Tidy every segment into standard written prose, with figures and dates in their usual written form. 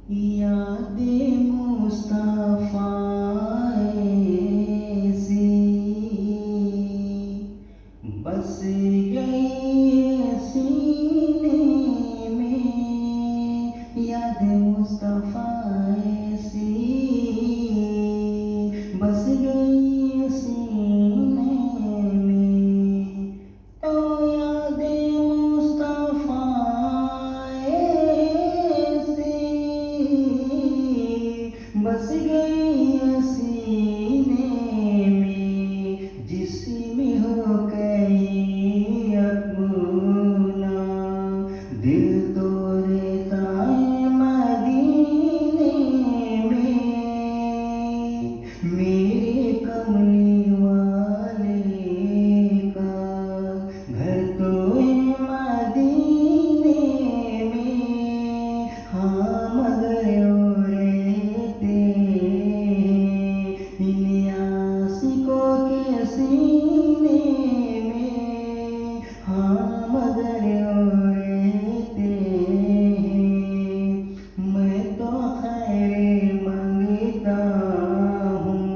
याद मुस्तफा ऐसी बस गई सीने में, याद मुस्तफा ऐसी बस गई सीने में। तो याद मुस्तफा ऐसी बस गई सीने में, जिसमें हो गई अपना दिल तो रहता है मदीने में। मेरे कमली वाले का घर तो है मदीने में, हाँ मगर वो रहते इन आशिकों के सीने में, हाँ मगर वो रहते हैं। मैं तो खैर मांगता हूँ,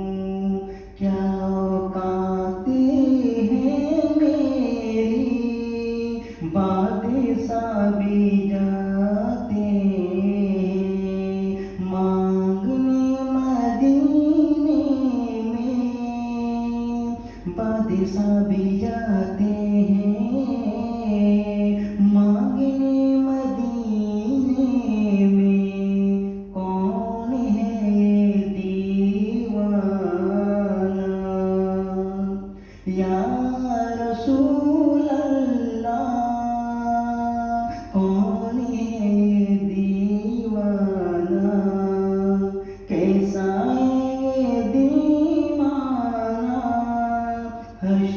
क्या औकात है मेरी, बातें सा भी जाते हैं मांगने मदीने में, बातें सा भी जाते हैं मांगने मदीने में। कौन है ये दीवाना या रसूल अल्लाह, कौन है ये दीवाना, कैसा है ये दीवाना, हर्ष